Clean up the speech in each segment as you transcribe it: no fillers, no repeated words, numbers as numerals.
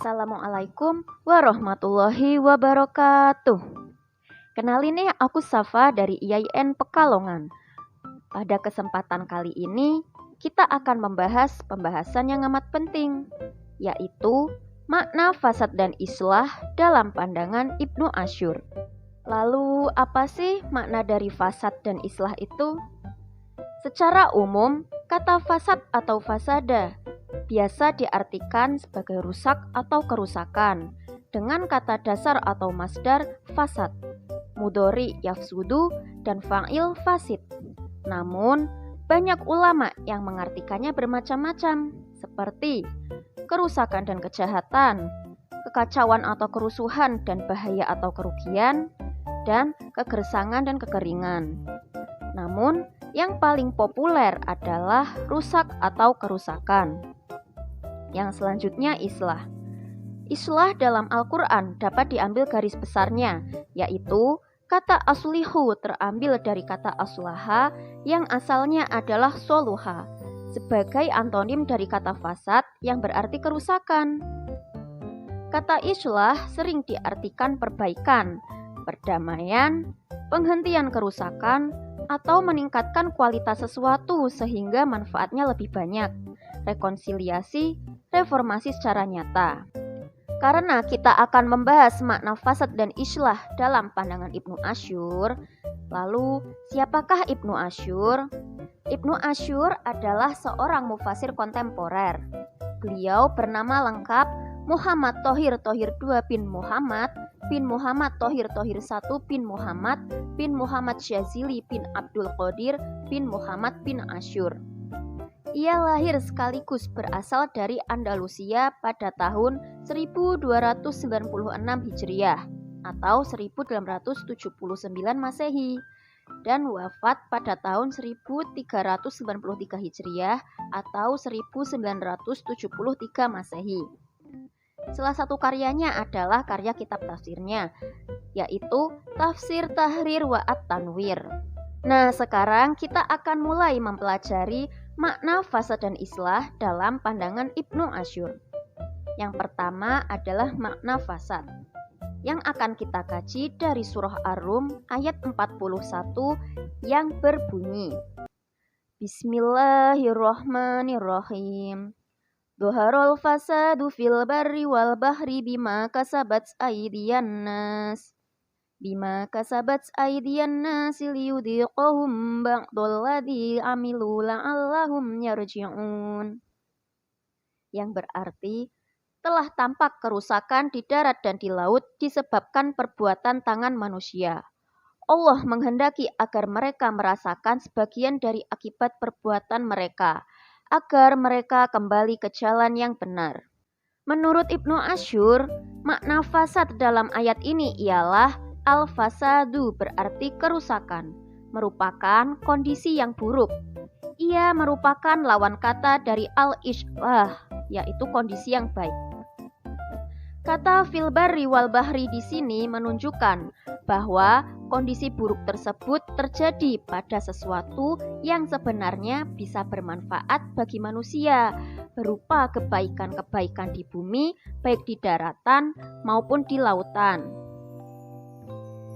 Assalamualaikum warahmatullahi wabarakatuh. Kenalin nih, aku Safa dari IAIN Pekalongan. Pada kesempatan kali ini, kita akan membahas pembahasan yang amat penting, yaitu makna fasad dan islah dalam pandangan Ibnu Asyur. Lalu, apa sih makna dari fasad dan islah itu? Secara umum, kata fasad atau fasada biasa diartikan sebagai rusak atau kerusakan dengan kata dasar atau masdar fasad, mudhari yafsudu, dan fa'il fasid. Namun, banyak ulama yang mengartikannya bermacam-macam, seperti kerusakan dan kejahatan, kekacauan atau kerusuhan dan bahaya atau kerugian, dan kegersangan dan kekeringan. Namun, yang paling populer adalah rusak atau kerusakan. Yang selanjutnya islah. Islah dalam Al-Quran dapat diambil garis besarnya, yaitu kata aslihu terambil dari kata aslaha yang asalnya adalah soluha, sebagai antonim dari kata fasad yang berarti kerusakan. Kata islah sering diartikan perbaikan, perdamaian, penghentian kerusakan, atau meningkatkan kualitas sesuatu sehingga manfaatnya lebih banyak, rekonsiliasi, reformasi secara nyata. Karena kita akan membahas makna fasad dan islah dalam pandangan Ibnu Asyur, lalu siapakah Ibnu Asyur? Ibnu Asyur adalah seorang mufasir kontemporer. Beliau bernama lengkap Muhammad Thohir Thohir II bin Muhammad Thohir Thohir I bin Muhammad Syazili bin Abdul Qadir bin Muhammad bin Asyur. Ia lahir sekaligus berasal dari Andalusia pada tahun 1296 Hijriah atau 1879 Masehi dan wafat pada tahun 1393 Hijriah atau 1973 Masehi. Salah satu karyanya adalah karya kitab tafsirnya, yaitu Tafsir Tahrir wa At-Tanwir. Nah, sekarang kita akan mulai mempelajari makna fasad dan islah dalam pandangan Ibnu Asyur. Yang pertama adalah makna fasad, yang akan kita kaji dari surah Ar-Rum ayat 41 yang berbunyi, Bismillahirrahmanirrahim. Dhuharul fasadu fil barri wal bahri bima kasabat aydiyan nas liyudhiqahum ba'dalladzi amilu la'allahum yarji'un. Yang berarti telah tampak kerusakan di darat dan di laut disebabkan perbuatan tangan manusia. Allah menghendaki agar mereka merasakan sebagian dari akibat perbuatan mereka, agar mereka kembali ke jalan yang benar. Menurut Ibnu Asyur, makna fasad dalam ayat ini ialah al-fasadu berarti kerusakan, merupakan kondisi yang buruk. Ia merupakan lawan kata dari al-islah, yaitu kondisi yang baik. Kata fil barri wal bahri di sini menunjukkan bahwa kondisi buruk tersebut terjadi pada sesuatu yang sebenarnya bisa bermanfaat bagi manusia, berupa kebaikan-kebaikan di bumi, baik di daratan maupun di lautan.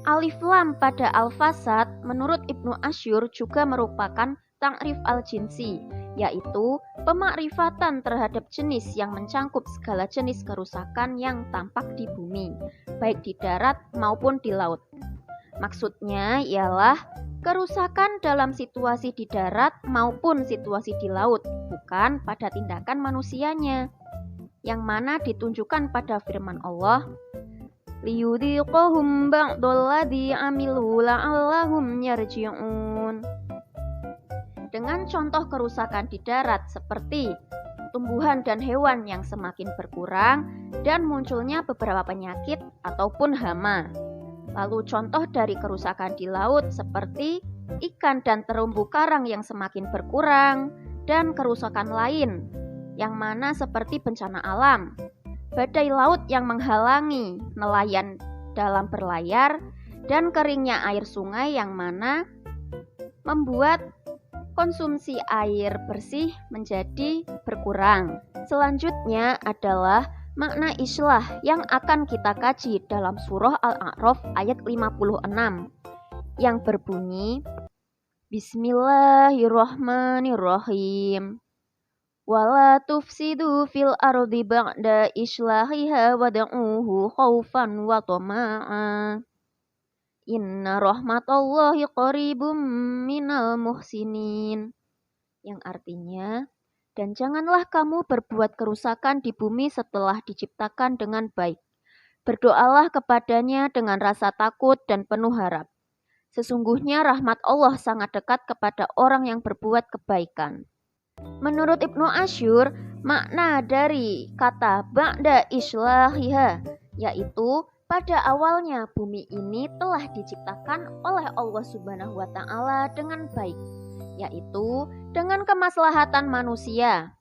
Alif lam pada al-fasad menurut Ibnu Asyur juga merupakan ta'rif al-jinsi, yaitu pemakrifatan terhadap jenis yang mencangkup segala jenis kerusakan yang tampak di bumi, baik di darat maupun di laut. Maksudnya ialah kerusakan dalam situasi di darat maupun situasi di laut, bukan pada tindakan manusianya, yang mana ditunjukkan pada firman Allah, liyudhiqahum ba'dalladzi amilu la'allahum yarji'un. Dengan contoh kerusakan di darat seperti tumbuhan dan hewan yang semakin berkurang dan munculnya beberapa penyakit ataupun hama. Lalu contoh dari kerusakan di laut seperti ikan dan terumbu karang yang semakin berkurang dan kerusakan lain yang mana seperti bencana alam, badai laut yang menghalangi nelayan dalam berlayar, dan keringnya air sungai yang mana membuat konsumsi air bersih menjadi berkurang. Selanjutnya adalah Makna islah yang akan kita kaji dalam surah Al-A'raf ayat 56 yang berbunyi Bismillahirrahmanirrahim. Wala tufsidu fil ardi ba'da islahiha wad'uhu khaufan wa tama'a. Inna rahmatallahi qaribum minal muhsinin. Yang artinya, dan janganlah kamu berbuat kerusakan di bumi setelah diciptakan dengan baik. Berdoalah kepadanya dengan rasa takut dan penuh harap. Sesungguhnya rahmat Allah sangat dekat kepada orang yang berbuat kebaikan. Menurut Ibnu Asyur, makna dari kata ba'da islahiha yaitu pada awalnya bumi ini telah diciptakan oleh Allah Subhanahu wa taala dengan baik, yaitu dengan kemaslahatan manusia.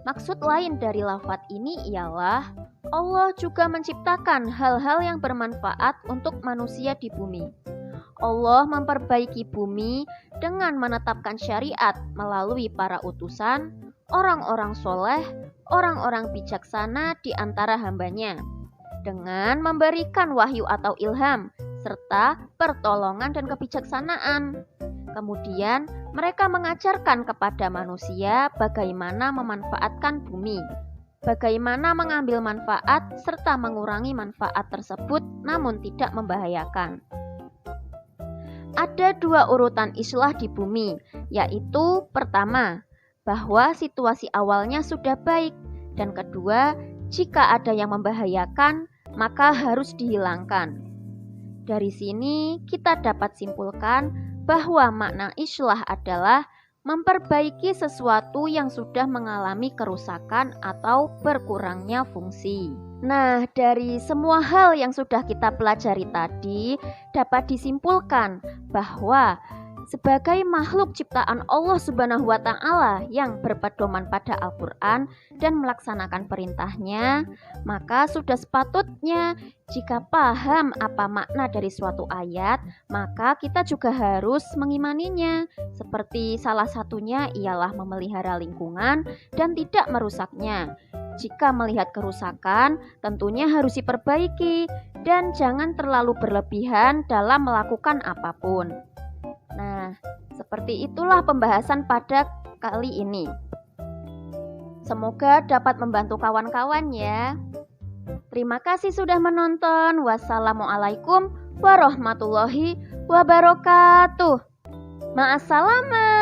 Maksud lain dari lafaz ini ialah Allah juga menciptakan hal-hal yang bermanfaat untuk manusia di bumi. Allah memperbaiki bumi dengan menetapkan syariat melalui para utusan, orang-orang soleh, orang-orang bijaksana di antara hambanya, dengan memberikan wahyu atau ilham, serta pertolongan dan kebijaksanaan. Kemudian mereka mengajarkan kepada manusia bagaimana memanfaatkan bumi, bagaimana mengambil manfaat serta mengurangi manfaat tersebut namun tidak membahayakan. Ada dua urutan islah di bumi, yaitu pertama, bahwa situasi awalnya sudah baik, dan kedua, jika ada yang membahayakan, maka harus dihilangkan. Dari sini kita dapat simpulkan bahwa makna islah adalah memperbaiki sesuatu yang sudah mengalami kerusakan atau berkurangnya fungsi. Nah, dari semua hal yang sudah kita pelajari tadi, dapat disimpulkan bahwa sebagai makhluk ciptaan Allah Subhanahu wa taala yang berpedoman pada Al-Qur'an dan melaksanakan perintahnya, maka sudah sepatutnya jika paham apa makna dari suatu ayat, maka kita juga harus mengimaninya. Seperti salah satunya ialah memelihara lingkungan dan tidak merusaknya. Jika melihat kerusakan, tentunya harus diperbaiki dan jangan terlalu berlebihan dalam melakukan apapun. Nah, seperti itulah pembahasan pada kali ini. Semoga dapat membantu kawan-kawan ya. Terima kasih sudah menonton. Wassalamualaikum warahmatullahi wabarakatuh. Ma'assalamah.